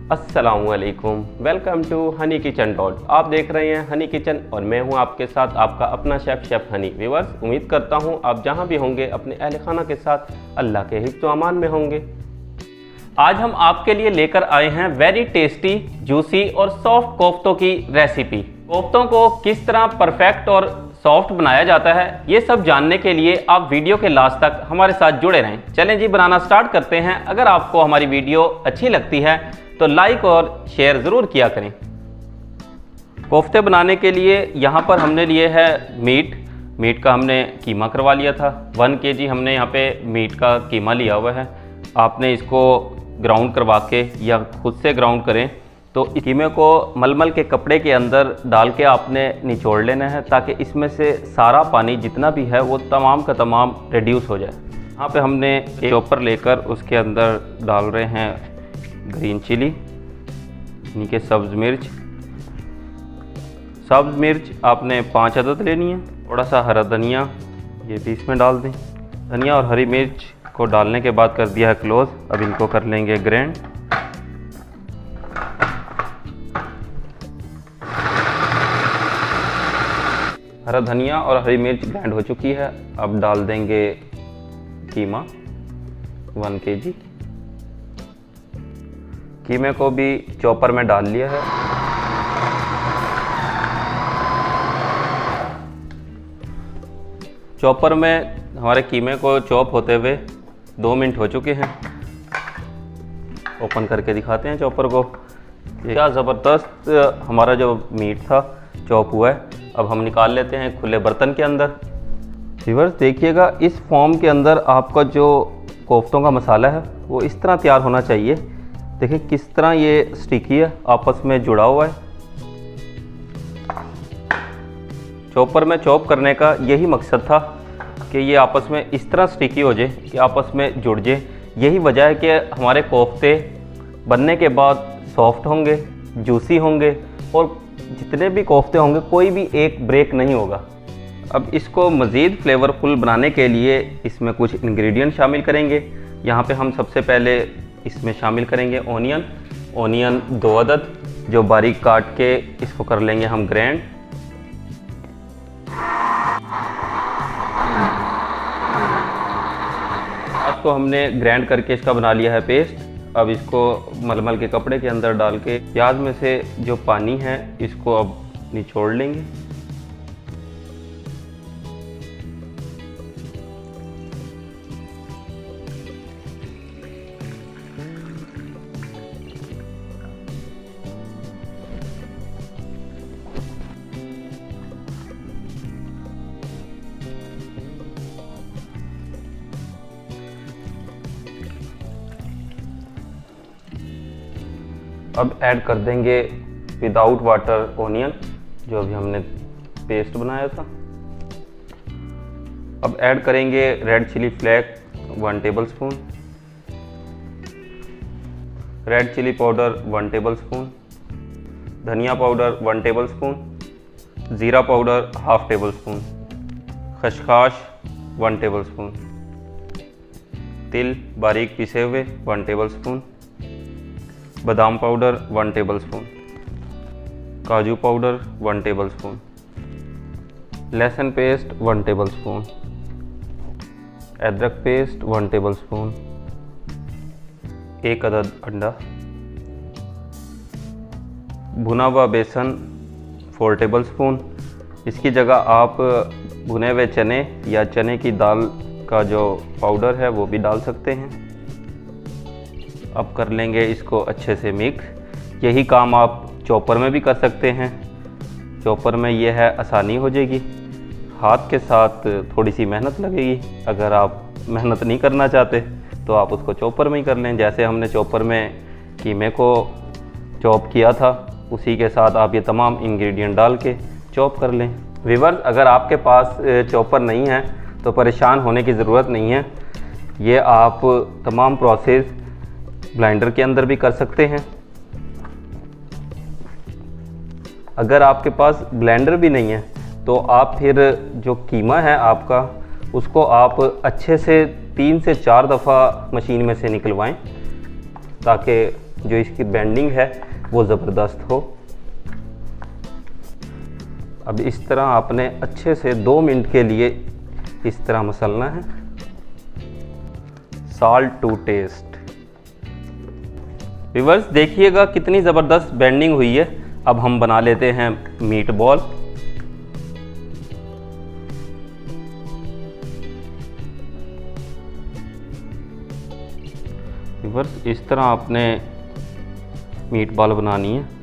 अस्सलामुअलैकुम, welcome to Honey Kitchen dot. आप देख रहे हैं हनी किचन और मैं हूं आपके साथ आपका अपना शेफ़ हनी। व्यूअर्स, उम्मीद करता हूं आप जहां भी होंगे अपने अहल खाना के साथ अल्लाह के हिफ्ज़ व अमान में होंगे। आज हम आपके लिए लेकर आए हैं वेरी टेस्टी, जूसी और सॉफ्ट कोफ्तों की रेसिपी। कोफ्तों को किस तरह परफेक्ट और सॉफ्ट बनाया जाता है, ये सब जानने के लिए आप वीडियो के लास्ट तक हमारे साथ जुड़े रहें। चलें जी, बनाना स्टार्ट करते हैं। अगर आपको हमारी वीडियो अच्छी लगती है तो लाइक और शेयर ज़रूर किया करें। कोफ्ते बनाने के लिए यहाँ पर हमने लिए है मीट का हमने कीमा करवा लिया था। 1 kg हमने यहाँ पे मीट का कीमा लिया हुआ है। आपने इसको ग्राउंड करवा के या खुद से ग्राउंड करें तो इस कीमे को मलमल के कपड़े के अंदर डाल के आपने निचोड़ लेना है ताकि इसमें से सारा पानी जितना भी है वो तमाम का तमाम रिड्यूस हो जाए। यहाँ पे हमने एक चॉपर लेकर उसके अंदर डाल रहे हैं ग्रीन चिली, यानी कि सब्ज़ मिर्च आपने 5 अदद लेनी है। थोड़ा सा हरा धनिया ये भी इसमें डाल दें। धनिया और हरी मिर्च को डालने के बाद कर दिया है क्लोज़। अब इनको कर लेंगे ग्राइंड। हरा धनिया और हरी मिर्च ग्राइंड हो चुकी है। अब डाल देंगे कीमा 1 kg। कीमे को भी चॉपर में डाल लिया है। चॉपर में हमारे कीमे को चॉप होते हुए 2 मिनट हो चुके हैं। ओपन करके दिखाते हैं चॉपर को। क्या ज़बरदस्त हमारा जो मीट था चॉप हुआ है। अब हम निकाल लेते हैं खुले बर्तन के अंदर। व्यूअर्स, देखिएगा इस फॉर्म के अंदर आपका जो कोफ्तों का मसाला है वो इस तरह तैयार होना चाहिए। देखिए किस तरह ये स्टिकी है, आपस में जुड़ा हुआ है। चॉपर में चॉप करने का यही मकसद था कि ये आपस में इस तरह स्टिकी हो जाए कि आपस में जुड़ जाए। यही वजह है कि हमारे कोफ्ते बनने के बाद सॉफ्ट होंगे, जूसी होंगे और जितने भी कोफ्ते होंगे कोई भी एक ब्रेक नहीं होगा। अब इसको मज़ीद फ्लेवरफुल बनाने के लिए इसमें कुछ इंग्रेडिएंट शामिल करेंगे। यहाँ पे हम सबसे पहले इसमें शामिल करेंगे ओनियन 2 अदद, जो बारीक काट के इसको कर लेंगे हम ग्राइंड। अब तो हमने ग्राइंड करके इसका बना लिया है पेस्ट। अब इसको मलमल के कपड़े के अंदर डाल के प्याज में से जो पानी है इसको अब निचोड़ लेंगे। अब ऐड कर देंगे विदाउट वाटर ओनियन, जो अभी हमने पेस्ट बनाया था। अब ऐड करेंगे red chilli flake 1 tablespoon, red chilli powder 1 tablespoon, धनिया पाउडर 1 टेबलस्पून, ज़ीरा पाउडर 1/2 टेबलस्पून, खसखस 1 टेबलस्पून, तिल बारीक पिसे हुए 1 टेबलस्पून, बादाम पाउडर 1 टेबलस्पून, काजू पाउडर 1 टेबलस्पून, लहसुन पेस्ट 1 टेबलस्पून, अदरक पेस्ट 1 टेबलस्पून, 1 अदद अंडा, भुना हुआ बेसन 4 टेबलस्पून। इसकी जगह आप भुने हुए चने या चने की दाल का जो पाउडर है वो भी डाल सकते हैं। अब कर लेंगे इसको अच्छे से मिक्स। यही काम आप चॉपर में भी कर सकते हैं। चॉपर में ये है आसानी हो जाएगी, हाथ के साथ थोड़ी सी मेहनत लगेगी। अगर आप मेहनत नहीं करना चाहते तो आप उसको चॉपर में ही कर लें। जैसे हमने चॉपर में कीमे को चॉप किया था उसी के साथ आप ये तमाम इंग्रेडिएंट डाल के चॉप कर लें। व्यूअर्स, अगर आपके पास चॉपर नहीं है तो परेशान होने की ज़रूरत नहीं है। ये आप तमाम प्रोसेस ब्लेंडर के अंदर भी कर सकते हैं। अगर आपके पास ब्लेंडर भी नहीं है तो आप फिर जो कीमा है आपका उसको आप अच्छे से 3 से 4 दफ़ा मशीन में से निकलवाएं ताकि जो इसकी बेंडिंग है वो ज़बरदस्त हो। अब इस तरह आपने अच्छे से 2 मिनट के लिए इस तरह मसलना है। Salt to test. व्यूअर्स देखिएगा कितनी ज़बरदस्त बेंडिंग हुई है। अब हम बना लेते हैं मीट बॉल। व्यूअर्स इस तरह आपने मीट बॉल बनानी है।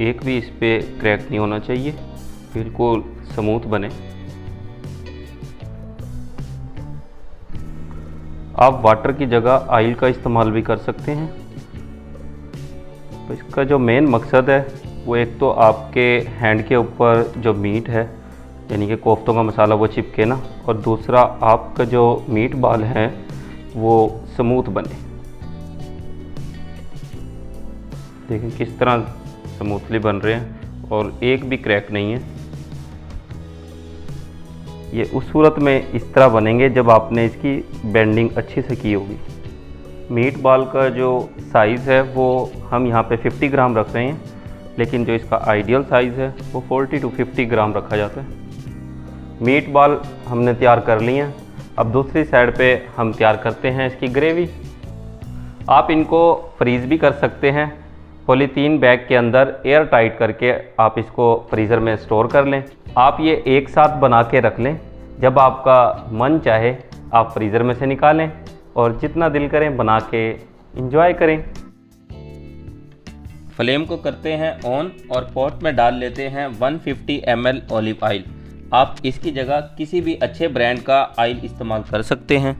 एक भी इस पे क्रैक नहीं होना चाहिए, बिल्कुल स्मूथ बने। आप वाटर की जगह ऑयल का इस्तेमाल भी कर सकते हैं। तो इसका जो मेन मकसद है वो एक तो आपके हैंड के ऊपर जो मीट है यानी कि कोफ्तों का मसाला वो चिपके ना, और दूसरा आपका जो मीट बॉल है वो स्मूथ बने। देखें किस तरह स्मूथली बन रहे हैं और एक भी क्रैक नहीं है। ये उस सूरत में इस तरह बनेंगे जब आपने इसकी बेंडिंग अच्छी से की होगी। मीट बॉल का जो साइज़ है वो हम यहाँ पे 50 ग्राम रख रहे हैं, लेकिन जो इसका आइडियल साइज़ है वो 40 to 50 ग्राम रखा जाता है। मीट बॉल हमने तैयार कर ली हैं। अब दूसरी साइड पे हम तैयार करते हैं इसकी ग्रेवी। आप इनको फ्रीज़ भी कर सकते हैं। पॉलीथीन बैग के अंदर एयर टाइट करके आप इसको फ्रीज़र में स्टोर कर लें। आप ये एक साथ बना के रख लें, जब आपका मन चाहे आप फ्रीज़र में से निकालें और जितना दिल करें बना के इंजॉय करें। फ्लेम को करते हैं ऑन और पॉट में डाल लेते हैं 150 ml ऑलिव ऑयल। आप इसकी जगह किसी भी अच्छे ब्रांड का ऑयल इस्तेमाल कर सकते हैं।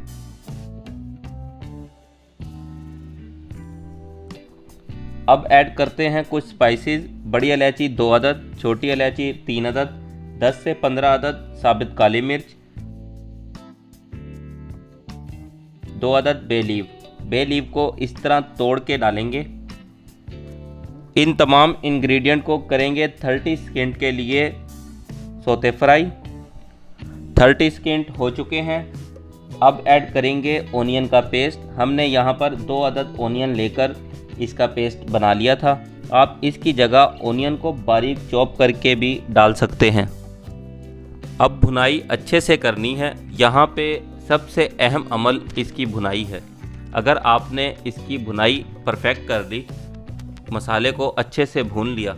अब ऐड करते हैं कुछ स्पाइसेस। बड़ी इलायची 2 अदद, छोटी इलायची 3 अदद, 10 से 15 अदद साबित काली मिर्च, 2 अदद बे लीफ। बे लीफ को इस तरह तोड़ के डालेंगे। इन तमाम इंग्रेडिएंट को करेंगे 30 सेकंड के लिए सोते फ्राई। 30 सेकंड हो चुके हैं। अब ऐड करेंगे ओनियन का पेस्ट। हमने यहाँ पर 2 अदद ओनियन लेकर इसका पेस्ट बना लिया था। आप इसकी जगह ओनियन को बारीक चॉप करके भी डाल सकते हैं। अब भुनाई अच्छे से करनी है। यहाँ पे सबसे अहम अमल इसकी भुनाई है। अगर आपने इसकी भुनाई परफेक्ट कर दी, मसाले को अच्छे से भून लिया,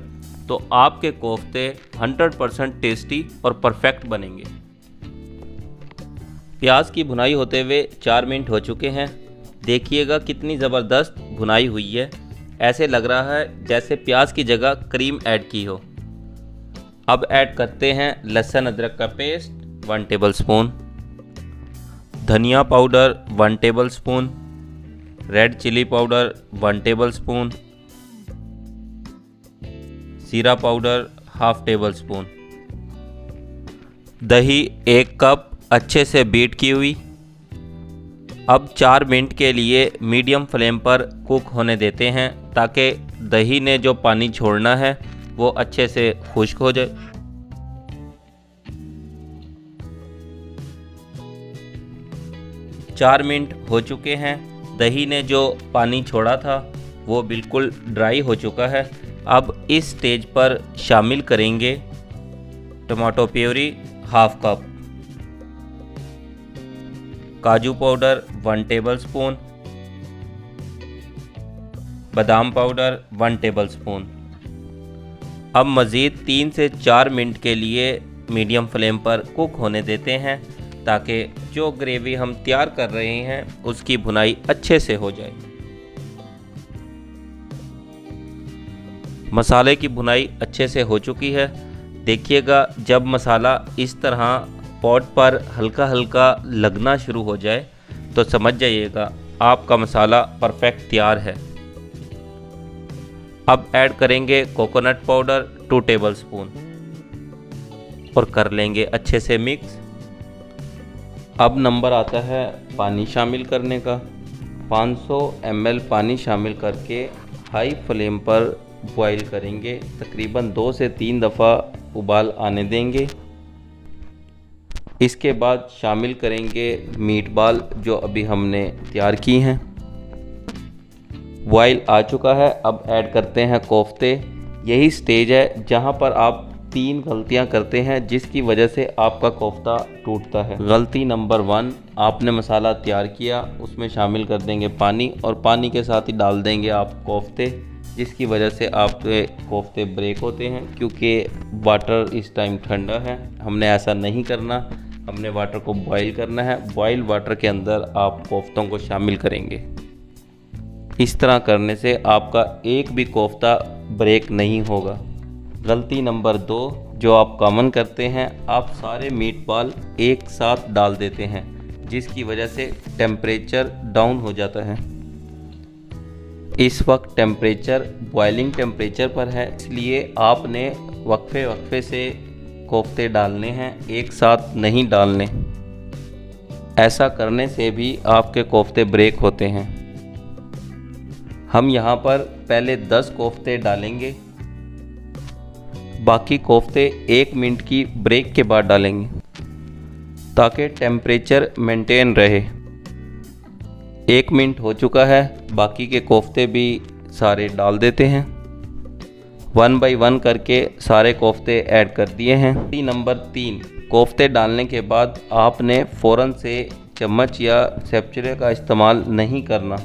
तो आपके कोफ्ते 100% टेस्टी और परफेक्ट बनेंगे। प्याज की भुनाई होते हुए 4 मिनट हो चुके हैं। देखिएगा कितनी ज़बरदस्त भुनाई हुई है। ऐसे लग रहा है जैसे प्याज की जगह क्रीम ऐड की हो। अब ऐड करते हैं लहसुन अदरक का पेस्ट 1 टेबलस्पून, धनिया powder 1 tablespoon, red chilli powder 1 tablespoon, जीरा पाउडर 1/2 टेबलस्पून, दही 1 कप अच्छे से बीट की हुई। अब 4 मिनट के लिए मीडियम फ्लेम पर कुक होने देते हैं ताकि दही ने जो पानी छोड़ना है वो अच्छे से खुश्क हो जाए। चार मिनट हो चुके हैं। दही ने जो पानी छोड़ा था वो बिल्कुल ड्राई हो चुका है। अब इस स्टेज पर शामिल करेंगे टमाटो प्यूरी 1/2 कप, काजू पाउडर 1 टेबलस्पून, बादाम पाउडर 1 टेबलस्पून। अब मज़ीद 3 से 4 मिनट के लिए मीडियम फ्लेम पर कुक होने देते हैं ताकि जो ग्रेवी हम तैयार कर रहे हैं उसकी भुनाई अच्छे से हो जाए। मसाले की भुनाई अच्छे से हो चुकी है। देखिएगा जब मसाला इस तरह पॉट पर हल्का हल्का लगना शुरू हो जाए तो समझ जाइएगा आपका मसाला परफेक्ट तैयार है। अब ऐड करेंगे कोकोनट पाउडर 2 टेबलस्पून और कर लेंगे अच्छे से मिक्स। अब नंबर आता है पानी शामिल करने का। 500 ml पानी शामिल करके हाई फ्लेम पर बॉईल करेंगे। तकरीबन 2 से 3 दफ़ा उबाल आने देंगे। इसके बाद शामिल करेंगे मीट बॉल जो अभी हमने तैयार की हैं। बॉयल आ चुका है। अब ऐड करते हैं कोफ्ते। यही स्टेज है जहां पर आप 3 गलतियां करते हैं जिसकी वजह से आपका कोफ्ता टूटता है। गलती नंबर 1, आपने मसाला तैयार किया, उसमें शामिल कर देंगे पानी और पानी के साथ ही डाल देंगे आप कोफ्ते, जिसकी वजह से आपके कोफ्ते ब्रेक होते हैं। क्योंकि वाटर इस टाइम ठंडा है, हमने ऐसा नहीं करना, हमने वाटर को बॉईल करना है। बॉईल वाटर के अंदर आप कोफ्तों को शामिल करेंगे। इस तरह करने से आपका एक भी कोफ्ता ब्रेक नहीं होगा। गलती नंबर 2 जो आप कॉमन करते हैं, आप सारे मीट बॉल एक साथ डाल देते हैं, जिसकी वजह से टेम्परेचर डाउन हो जाता है। इस वक्त टेम्परेचर बॉइलिंग टेम्परेचर पर है, इसलिए आपने वक्फे से कोफ्ते डालने हैं, एक साथ नहीं डालने। ऐसा करने से भी आपके कोफ्ते ब्रेक होते हैं। हम यहाँ पर पहले 10 कोफ्ते डालेंगे, बाकी कोफ्ते 1 मिनट की ब्रेक के बाद डालेंगे ताकि टेम्परेचर मेंटेन रहे। 1 मिनट हो चुका है, बाकी के कोफ्ते भी सारे डाल देते हैं। 1 बाय 1 करके सारे कोफ्ते ऐड कर दिए हैं। नंबर 3, कोफ्ते डालने के बाद आपने फ़ौरन से चम्मच या स्पैचुला का इस्तेमाल नहीं करना।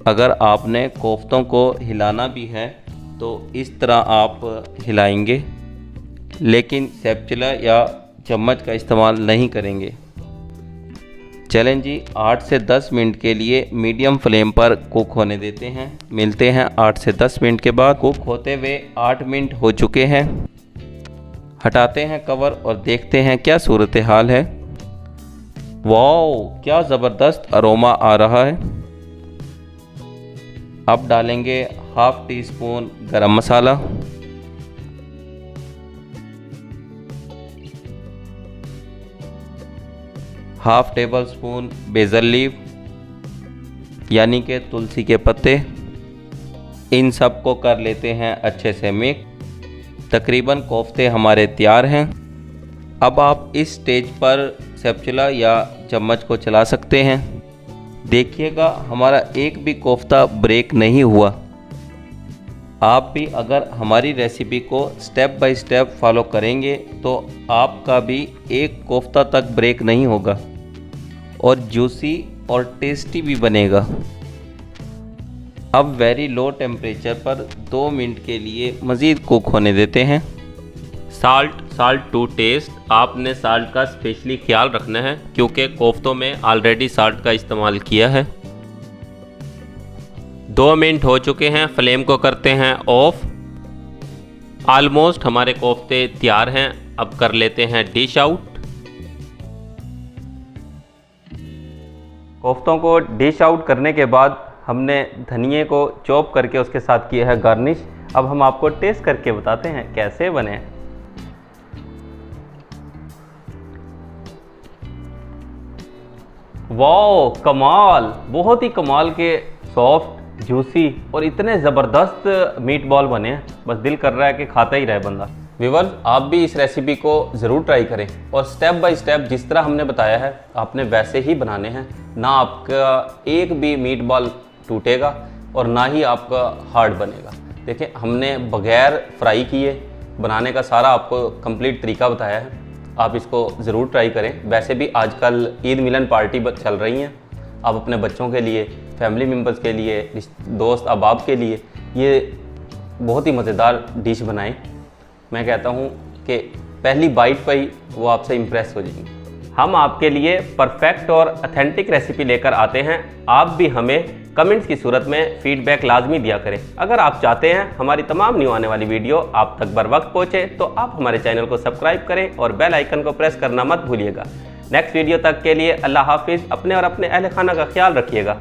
अगर आपने कोफ्तों को हिलाना भी है तो इस तरह आप हिलाएंगे, लेकिन स्पैचुला या चम्मच का इस्तेमाल नहीं करेंगे। चलें जी, 8 से 10 मिनट के लिए मीडियम फ्लेम पर कुक होने देते हैं। मिलते हैं 8 से 10 मिनट के बाद। कुक होते हुए 8 मिनट हो चुके हैं। हटाते हैं कवर और देखते हैं क्या सूरत हाल है। वाओ, क्या ज़बरदस्त अरोमा आ रहा है। अब डालेंगे half teaspoon garam masala, half tablespoon basil leaf यानी कि तुलसी के पत्ते। इन सब को कर लेते हैं अच्छे से मिक्स। तकरीबन कोफ्ते हमारे तैयार हैं। अब आप इस स्टेज पर स्पैचुला या चम्मच को चला सकते हैं। देखिएगा हमारा एक भी कोफ्ता ब्रेक नहीं हुआ। आप भी अगर हमारी रेसिपी को स्टेप बाय स्टेप फॉलो करेंगे तो आपका भी एक कोफ्ता तक ब्रेक नहीं होगा और जूसी और टेस्टी भी बनेगा। अब वेरी लो टेम्परेचर पर 2 मिनट के लिए मज़ीद कुक होने देते हैं। Salt to taste. आपने साल्ट का स्पेशली ख्याल रखना है क्योंकि कोफ्तों में ऑलरेडी साल्ट का इस्तेमाल किया है। 2 मिनट हो चुके हैं, फ्लेम को करते हैं ऑफ। ऑलमोस्ट हमारे कोफ्ते तैयार हैं। अब कर लेते हैं डिश आउट। कोफ्तों को डिश आउट करने के बाद हमने धनिए को चॉप करके उसके साथ किया है गार्निश। अब हम आपको टेस्ट करके बताते हैं कैसे बने। वाओ, कमाल, बहुत ही कमाल के सॉफ्ट, जूसी और इतने ज़बरदस्त मीट बॉल बने हैं, बस दिल कर रहा है कि खाता ही रहे बंदा। व्यूअर्स, आप भी इस रेसिपी को ज़रूर ट्राई करें और स्टेप बाय स्टेप जिस तरह हमने बताया है आपने वैसे ही बनाने हैं। ना आपका एक भी मीट बॉल टूटेगा और ना ही आपका हार्ड बनेगा। देखिए, हमने बगैर फ्राई किए बनाने का सारा आपको कंप्लीट तरीका बताया है। आप इसको ज़रूर ट्राई करें। वैसे भी आजकल ईद मिलन पार्टी चल रही हैं। आप अपने बच्चों के लिए, फैमिली मेम्बर्स के लिए, दोस्त अहबाब के लिए ये बहुत ही मज़ेदार डिश बनाएं। मैं कहता हूँ कि पहली बाइट पर ही वो आपसे इम्प्रेस हो जाएंगे। हम आपके लिए परफेक्ट और ऑथेंटिक रेसिपी लेकर आते हैं। आप भी हमें कमेंट्स की सूरत में फीडबैक लाजमी दिया करें। अगर आप चाहते हैं हमारी तमाम न्यू आने वाली वीडियो आप तक बर वक्त पहुँचे तो आप हमारे चैनल को सब्सक्राइब करें और बेल आइकन को प्रेस करना मत भूलिएगा। नेक्स्ट वीडियो तक के लिए अल्लाह हाफिज़। अपने और अपने अहल खाना का ख्याल रखिएगा।